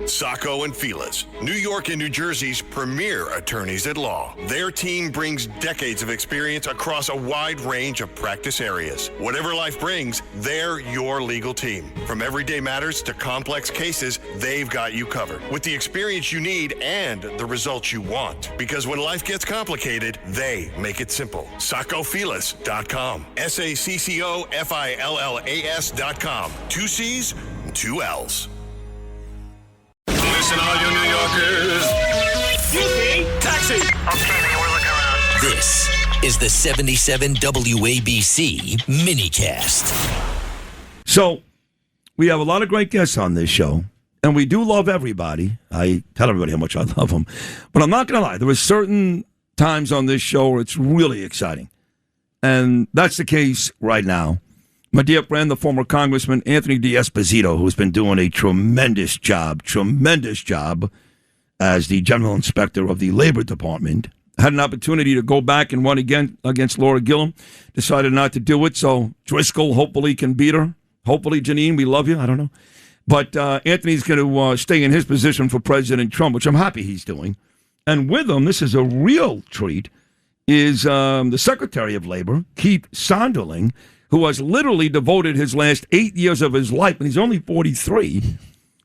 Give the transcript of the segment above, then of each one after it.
Sacco and Felice, New York and New Jersey's premier attorneys at law. Their team brings decades of experience across a wide range of practice areas. Whatever life brings, they're your legal team. From everyday matters to complex cases, they've got you covered with the experience you need and the results you want. Because when life gets complicated, they make it simple. SaccoFelice.com. SACCOFILLAS.com. 2 C's, 2 L's. Listen, all you New Yorkers. Taxi. Okay, we're looking around. This is the 77 WABC minicast. So, we have a lot of great guests on this show, and we do love everybody. I tell everybody how much I love them. But I'm not going to lie, there are certain times on this show where it's really exciting. And that's the case right now. My dear friend, the former Congressman Anthony D'Esposito, who's been doing a tremendous job as the General Inspector of the Labor Department, had an opportunity to go back and run again against Laura Gillum, decided not to do it, so Driscoll hopefully can beat her. Hopefully, Janine, we love you. I don't know. But Anthony's going to stay in his position for President Trump, which I'm happy he's doing. And with him, this is a real treat, is the Secretary of Labor, Keith Sonderling, who has literally devoted his last 8 years of his life, and he's only 43,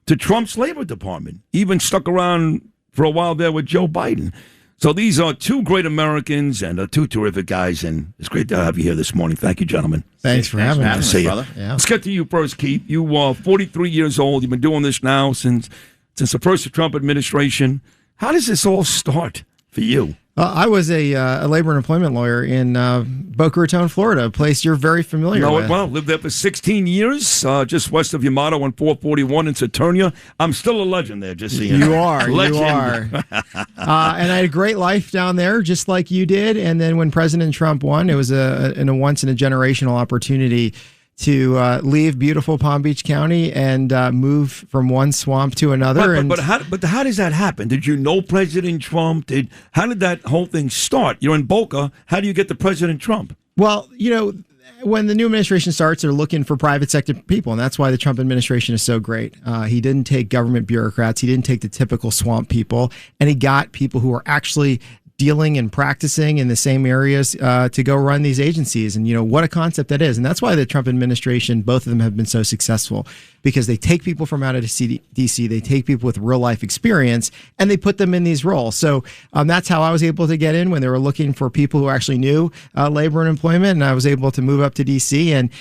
to Trump's Labor Department. Even stuck around for a while there with Joe Biden. So these are two great Americans and two terrific guys, and it's great to have you here this morning. Thank you, gentlemen. Thanks for having us, brother. Yeah. Let's get to you first, Keith. You are 43 years old. You've been doing this now since the first Trump administration. How does this all start for you? I was a labor and employment lawyer in Boca Raton, Florida, a place you're very familiar with. Well, lived there for 16 years, just west of Yamato on 441 in Saturnia. I'm still a legend there, just so you know. You are. And I had a great life down there, just like you did. And then when President Trump won, it was a once-in-a-generational opportunity to leave beautiful Palm Beach County and move from one swamp to another. But how does that happen? Did you know President Trump? How did that whole thing start? You're in Boca. How do you get to President Trump? Well, when the new administration starts, they're looking for private sector people, and that's why the Trump administration is so great. He didn't take government bureaucrats. He didn't take the typical swamp people, and he got people who are actually dealing and practicing in the same areas to go run these agencies. And, what a concept that is. And that's why the Trump administration, both of them have been so successful, because they take people from out of D.C., they take people with real life experience, and they put them in these roles. So that's how I was able to get in when they were looking for people who actually knew labor and employment. And I was able to move up to D.C. And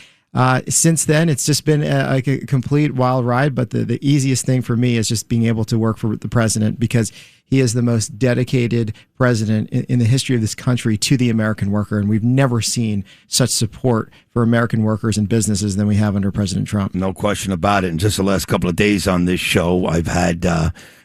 since then, it's just been a complete wild ride. But the easiest thing for me is just being able to work for the president, because he is the most dedicated president in the history of this country to the American worker. And we've never seen such support for American workers and businesses than we have under President Trump. No question about it. In just the last couple of days on this show, I've had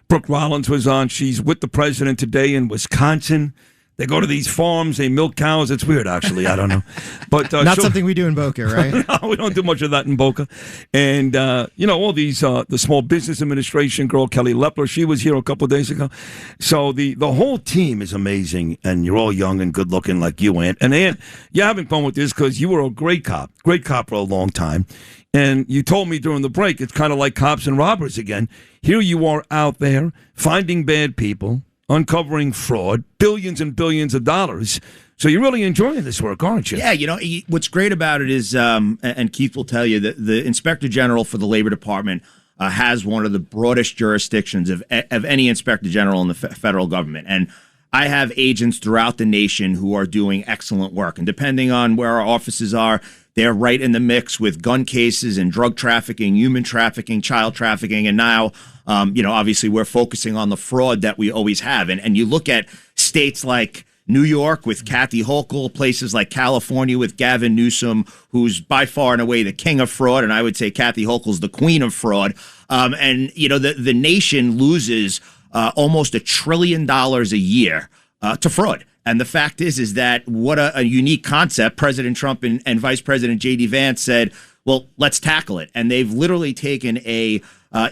Brooke Rollins was on. She's with the president today in Wisconsin. They go to these farms, they milk cows. It's weird, actually. I don't know. But not something we do in Boca, right? No, we don't do much of that in Boca. And, all these, the Small Business Administration girl, Kelly Lepler, she was here a couple of days ago. So the whole team is amazing, and you're all young and good looking like you, Ant. And, Ant, you're having fun with this because you were a great cop for a long time. And you told me during the break, it's kind of like Cops and Robbers again. Here you are out there finding bad people, uncovering fraud, billions and billions of dollars. So you're really enjoying this work, aren't you? Yeah, what's great about it is, and Keith will tell you, that the Inspector General for the Labor Department has one of the broadest jurisdictions of any Inspector General in the federal government. And I have agents throughout the nation who are doing excellent work. And depending on where our offices are, they're right in the mix with gun cases and drug trafficking, human trafficking, child trafficking, and now obviously we're focusing on the fraud that we always have. And you look at states like New York with Kathy Hochul, places like California with Gavin Newsom, who's by far and away the king of fraud, and I would say Kathy Hochul's the queen of fraud. The nation loses almost $1 trillion a year to fraud. And the fact is that what a unique concept. President Trump and Vice President J.D. Vance said, well, let's tackle it. And they've literally taken a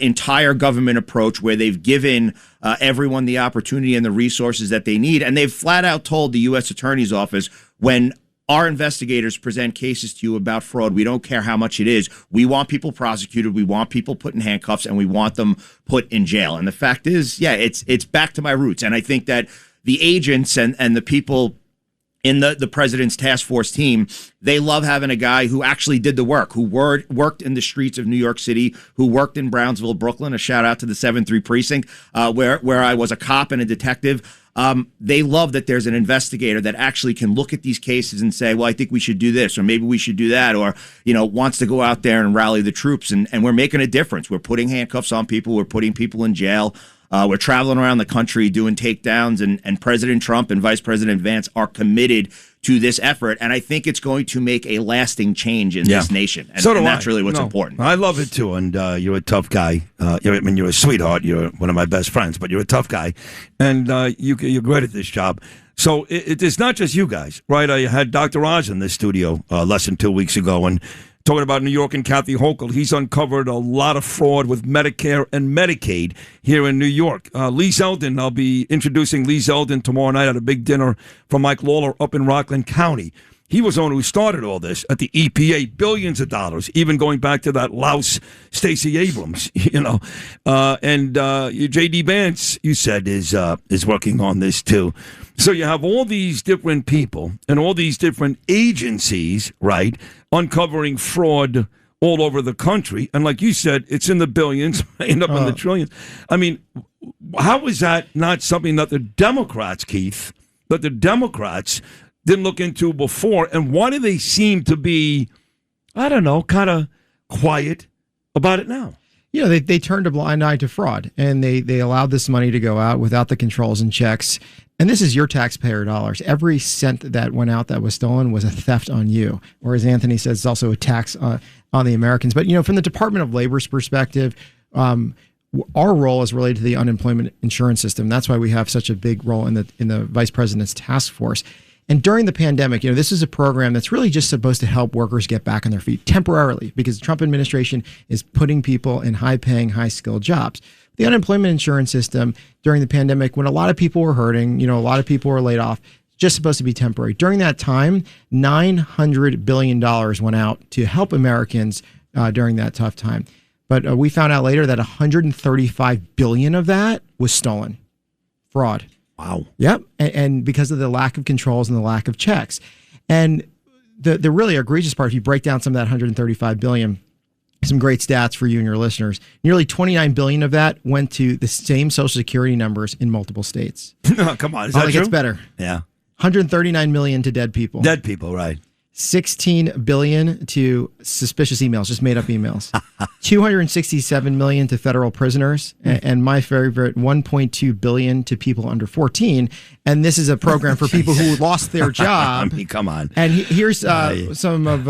entire government approach where they've given everyone the opportunity and the resources that they need. And they've flat out told the U.S. Attorney's Office, when our investigators present cases to you about fraud. We don't care how much it is. We want people prosecuted. We want people put in handcuffs, and we want them put in jail. And the fact is, yeah, it's back to my roots. And I think that the agents and the people in the president's task force team, they love having a guy who actually did the work, who worked in the streets of New York City, who worked in Brownsville, Brooklyn. A shout out to the 7-3 precinct, where I was a cop and a detective. They love that there's an investigator that actually can look at these cases and say, well, I think we should do this, or maybe we should do that, or, wants to go out there and rally the troops. And we're making a difference. We're putting handcuffs on people. We're putting people in jail. We're traveling around the country doing takedowns, and President Trump and Vice President Vance are committed to this effort. And I think it's going to make a lasting change in this nation. And, and that's really what's important. I love it, too. And you're a tough guy. You're a sweetheart. You're one of my best friends, but you're a tough guy. And you're great at this job. So it's not just you guys, right? I had Dr. Oz in this studio less than 2 weeks ago, and talking about New York and Kathy Hochul, he's uncovered a lot of fraud with Medicare and Medicaid here in New York. Lee Zeldin, I'll be introducing Lee Zeldin tomorrow night at a big dinner for Mike Lawler up in Rockland County. He was the one who started all this at the EPA, billions of dollars, even going back to that louse Stacey Abrams, and J.D. Vance, you said, is working on this too. So you have all these different people and all these different agencies, right, uncovering fraud all over the country. And like you said, it's in the billions, end up in the trillions. I mean, how is that not something that the Democrats, Keith, didn't look into before? And why do they seem to be, I don't know, kind of quiet about it now? They turned a blind eye to fraud, and they allowed this money to go out without the controls and checks. And this is your taxpayer dollars. Every cent that went out that was stolen was a theft on you. Or as Anthony says, it's also a tax on the Americans. But, from the Department of Labor's perspective, our role is related to the unemployment insurance system. That's why we have such a big role in the vice president's task force. And during the pandemic, this is a program that's really just supposed to help workers get back on their feet temporarily, because the Trump administration is putting people in high-paying, high-skilled jobs. The unemployment insurance system during the pandemic, when a lot of people were hurting, a lot of people were laid off, just supposed to be temporary. During that time, $900 billion went out to help Americans during that tough time. But we found out later that $135 billion of that was stolen. Fraud. Wow. Yep. And because of the lack of controls and the lack of checks. And the really egregious part, if you break down some of that $135 billion, some great stats for you and your listeners. Nearly $29 billion of that went to the same Social Security numbers in multiple states. Come on. Is that true? It gets better. Yeah. $139 million to dead people. Dead people, right. $16 billion to suspicious emails, just made up emails. $267 million to federal prisoners, and my favorite, $1.2 billion to people under 14. And this is a program for people who lost their job. I mean, come on. And here's some of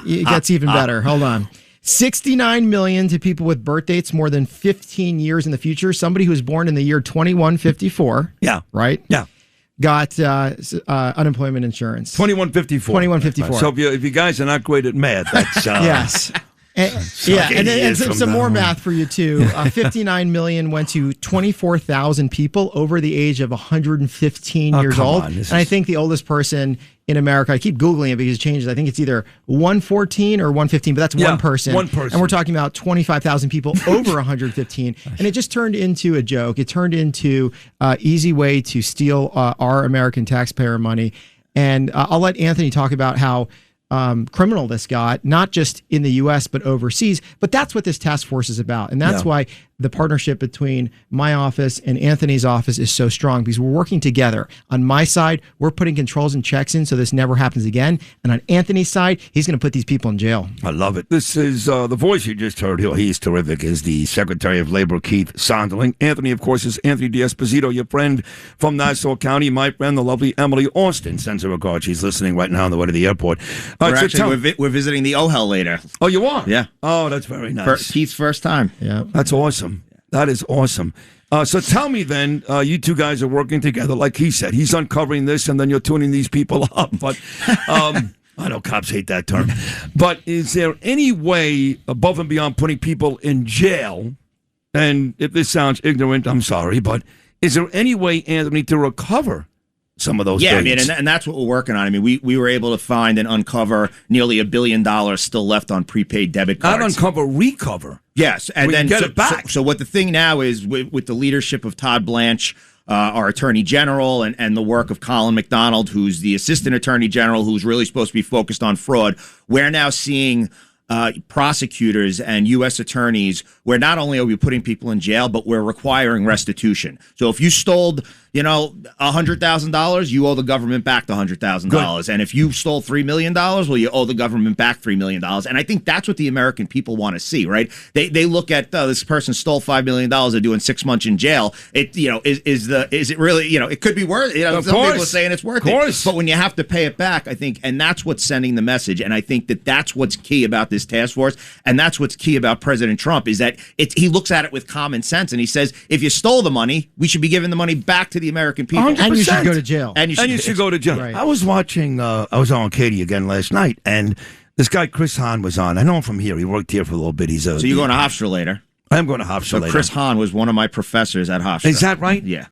it gets even better. Hold on. $69 million to people with birth dates more than 15 years in the future. Somebody who was born in the year 2154. Yeah. Right? Yeah. Got unemployment insurance. 2154. 2154. So if you guys are not great at math, that's yes. And some more math for you too. $59 million went to 24,000 people over the age of 115 years old. And I think the oldest person in America, I keep Googling it because it changes. I think it's either 114 or 115, but that's one person. One person. And we're talking about 25,000 people over 115. And it just turned into a joke. It turned into an easy way to steal our American taxpayer money. And I'll let Anthony talk about how criminal this got, not just in the U.S., but overseas. But that's what this task force is about. And that's why the partnership between my office and Anthony's office is so strong, because we're working together. On my side, we're putting controls and checks in so this never happens again. And on Anthony's side, he's going to put these people in jail. I love it. This is the voice you just heard. He's terrific, is the Secretary of Labor, Keith Sonderling. Anthony, of course, is Anthony D'Esposito, your friend from Nassau County. My friend, the lovely Emily Austin, sends her regards. She's listening right now on the way to the airport. We're visiting the OHEL later. Oh, you are? Yeah. Oh, that's very nice. Keith's first time. Yeah. That's awesome. That is awesome. So tell me then, you two guys are working together. Like he said, he's uncovering this and then you're tuning these people up. But I know cops hate that term. But is there any way above and beyond putting people in jail, and if this sounds ignorant, I'm sorry, but is there any way, Anthony, to recover some of those. Yeah, I mean, billions. and that's what we're working on. I mean, we were able to find and uncover nearly $1 billion still left on prepaid debit cards. Not uncover, recover. Yes, and We then get it back. So what the thing now is with the leadership of Todd Blanche, our Attorney General, and the work of Colin McDonald, who's the Assistant Attorney General, who's really supposed to be focused on fraud, we're now seeing prosecutors and U.S. attorneys where not only are we putting people in jail, but we're requiring restitution. So if you stole, $100,000, you owe the government back the $100,000. And if you stole $3 million, well, you owe the government back $3 million. And I think that's what the American people want to see, right? They look at this person stole $5 million, they're doing 6 months in jail. Is it really, it could be worth it. Some people are saying it's worth it. But when you have to pay it back, I think, and that's what's sending the message. And I think that's what's key about this task force. And that's what's key about President Trump is that he looks at it with common sense and he says, if you stole the money, we should be giving the money back to the American people. 100%. And you should go to jail. And you should go to jail. Right. I was watching, I was on Katie again last night, and this guy, Chris Hahn, was on. I know him from here. He worked here for a little bit. So you're going to Hofstra later? I'm going to Hofstra later. Chris Hahn was one of my professors at Hofstra. Is that right? Yeah.